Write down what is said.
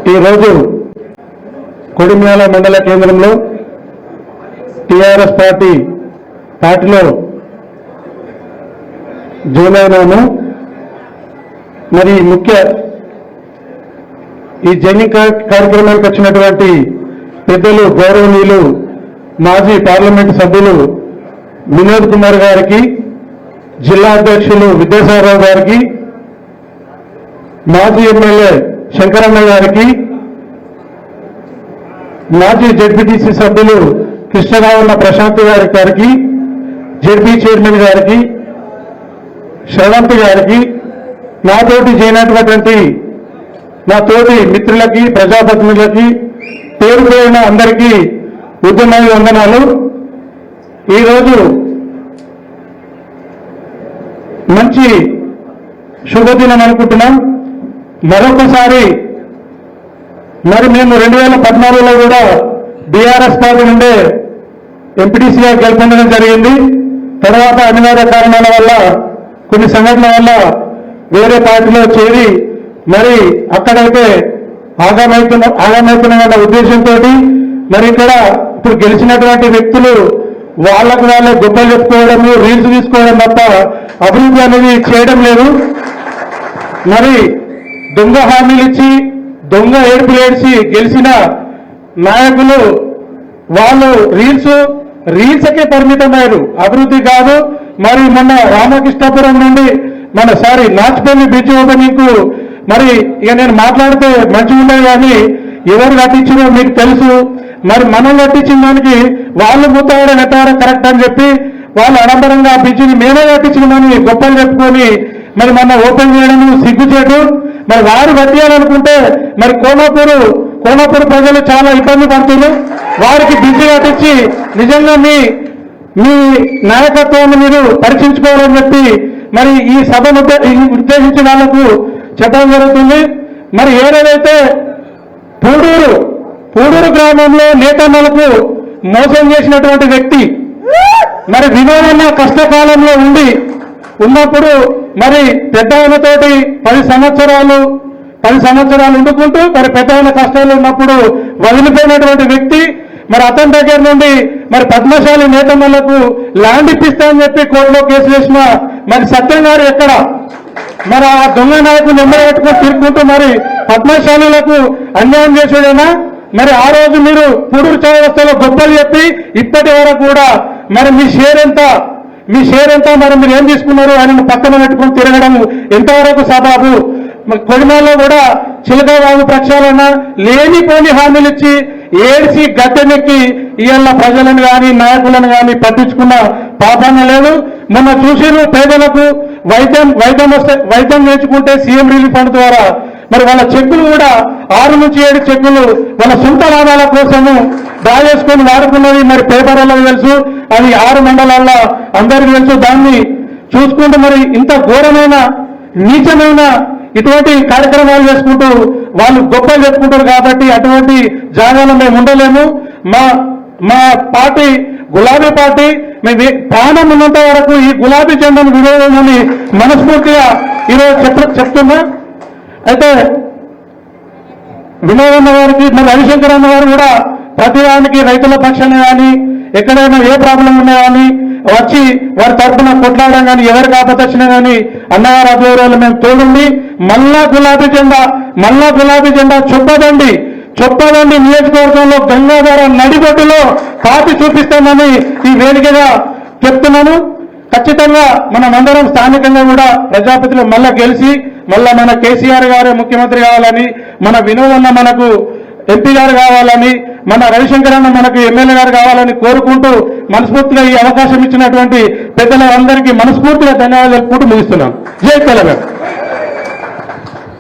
ఈరోజు కొడిమ్యాల మండల కేంద్రంలో టీఆర్ఎస్ పార్టీలో జాయిన్ అయినాము. మరి ముఖ్య ఈ జాయినింగ్ కార్యక్రమానికి వచ్చినటువంటి పెద్దలు గౌరవనీయులు మాజీ పార్లమెంటు సభ్యులు వినోద్ కుమార్ గారికి, జిల్లా అధ్యక్షులు విద్యాసాగరరావు గారికి, మాజీ ఎమ్మెల్యే శంకరన్న గారికి, మాజీ జెడ్పీటీసీ సభ్యులు కృష్ణరావున్న ప్రశాంత్ గారికి, జెడ్పీ చైర్మన్ గారికి, శ్రవంత్ గారికి, నాతోటి చేయనటువంటి నా తోటి మిత్రులకి, ప్రజాప్రతినిధులకి, పేరు పేరున అందరికీ ఉద్యమ వందనాలు. ఈరోజు మంచి శుభదినం అనుకుంటున్నాం. మరొకసారి మరి మేము 2014లో కూడా బీఆర్ఎస్ పార్టీ నుండే ఎంపీటీసీగా గెలుపొందడం జరిగింది. తర్వాత అనివార్య కారణాల వల్ల, కొన్ని సంఘటనల వల్ల వేరే పార్టీలో చేరి మరి అక్కడైతే ఆగమవుతున్న ఉద్దేశంతో మరి ఇక్కడ ఇప్పుడు గెలిచినటువంటి వ్యక్తులు వాళ్ళకు వాళ్ళే గొప్పలు చెప్పుకోవడము, రీల్స్ తీసుకోవడం తప్ప అభివృద్ధి అనేది చేయడం లేదు. మరి దొంగ హామీలు ఇచ్చి దొంగ ఏడుపులు ఏడ్చి గెలిచిన నాయకులు వాళ్ళు రీల్స్కే పరిమితమయ్యారు, అభివృద్ధి కాదు. మరి మొన్న రామకృష్ణాపురం నుండి నాచుపల్లి బ్రిడ్జ్ ఓపెనింగ్ మరి ఇక నేను మాట్లాడితే మంచిగా ఉండదు, కానీ ఎవరు కట్టించినో మీకు తెలుసు. మరి మనం కట్టించిన దానికి వాళ్ళు ముద్దాడ నెట్టారా కరెక్ట్ అని చెప్పి వాళ్ళు అనంతరంగా బ్రిడ్జిని మేమే కట్టించినామని గొప్పలు చెప్పుకొని మరి మొన్న ఓపెన్ చేయడం సిగ్గుచేటు. మరి వారు కట్టియాలనుకుంటే మరి కోనాపూర్ ప్రజలు చాలా ఇబ్బంది పడుతున్నారు. వారికి బ్రిడ్జి కట్టించి నిజంగా మీ నాయకత్వాన్ని మీరు పరీక్షించుకోవాలని చెప్పి మరి ఈ సభను ఉద్దేశించిన వాళ్ళకు చెప్పడం జరుగుతుంది. మరి ఏదైతే పూడూరు గ్రామంలో నేతన్నలకు మోసం చేసినటువంటి వ్యక్తి మరి వినోదన్న కష్టకాలంలో ఉన్నప్పుడు మరి పెద్ద ఆయనతోటి 10 సంవత్సరాలు ఉండుకుంటూ మరి పెద్ద ఆయన కష్టాలు ఉన్నప్పుడు వదిలిపోయినటువంటి వ్యక్తి మరి అతని దగ్గర నుండి మరి పద్మశాలి నేతన్నలకు ల్యాండ్ ఇప్పిస్తామని చెప్పి కోర్టులో కేసు వేసిన మరి సత్యం గారు ఎక్కడ? మరి ఆ దొంగ నాయకులు నెంబర్ పెట్టుకుని తిరుగుకుంటూ మరి పద్మశాలులకు అన్యాయం చేసేదేనా? మరి ఆ రోజు మీరు పూడూరు చౌరస్తాలో గొప్పలు చెప్పి ఇప్పటి వరకు కూడా మరి మీ షేర్ ఎంత మరి మీరు ఏం తీసుకున్నారు అని పక్కన పెట్టుకుని తిరగడం ఎంతవరకు సబాబు? కొడిమేలో కూడా చిలకబాబు ప్రక్షాళన లేనిపోని హామీలు ఇచ్చి ఏడ్చి గట్టెనెక్కి ఇవాళ ప్రజలను కానీ నాయకులను కానీ పట్టించుకున్న పాపాన లేదు. మొన్న చూసిన పేదలకు వైద్యం నేర్చుకుంటే సీఎం రిలీఫ్ ఫండ్ ద్వారా మరి వాళ్ళ చెక్కులు కూడా 6 నుంచి 7 చెక్కులు వాళ్ళ సొంత లాభాల కోసము దాచేసుకొని వాడుకున్నది మరి పేపర్లలో తెలుసు, అది 6 మండలాల్లో అందరికీ తెలుసు. దాన్ని చూసుకుంటూ మరి ఇంత ఘోరమైన నీచమైన ఇటువంటి కార్యక్రమాలు చేసుకుంటూ వాళ్ళు గొప్పలు చెప్పుకుంటారు. కాబట్టి అటువంటి జాగాలో మేము ఉండలేము. మా పార్టీ గులాబీ పార్టీ, మేము ప్రాణం ఉన్నంత వరకు ఈ గులాబీ జెండాను విరోధమని మనస్ఫూర్తిగా ఈరోజు చెప్తున్నా. అయితే వినోదన్న గారికి మరి రవిశంకర్ అన్న గారు కూడా ప్రతిదానికి రైతుల పక్షాన కానీ ఎక్కడైనా ఏ ప్రాబ్లం ఉన్నా కానీ వచ్చి వారి తరఫున కొట్లాడడం కానీ ఎవరికి ఆపద వచ్చినా కానీ అన్నగారు ఆధ్వర్యంలో మేము తోడుండి మళ్ళా గులాబీ జెండా చొప్పదండి నియోజకవర్గంలో గంగాధర నడిబొడ్డులో పాతి చూపిస్తామని ఈ వేదికగా చెప్తున్నాను. ఖచ్చితంగా మనమందరం స్థానికంగా కూడా ప్రజాపతిలో మళ్ళా గెలిచి మళ్ళా మన కేసీఆర్ గారే ముఖ్యమంత్రి కావాలని, మన వినోదన్న మనకు ఎంపీ గారు కావాలని, మన రవిశంకర్ అన్న మనకు ఎమ్మెల్యే గారు కావాలని కోరుకుంటూ మనస్ఫూర్తిగా ఈ అవకాశం ఇచ్చినటువంటి పెద్దలందరికీ మనస్ఫూర్తిగా ధన్యవాదాలు చెప్పుకుంటూ ముగిస్తున్నాం. జై తెలంగాణ.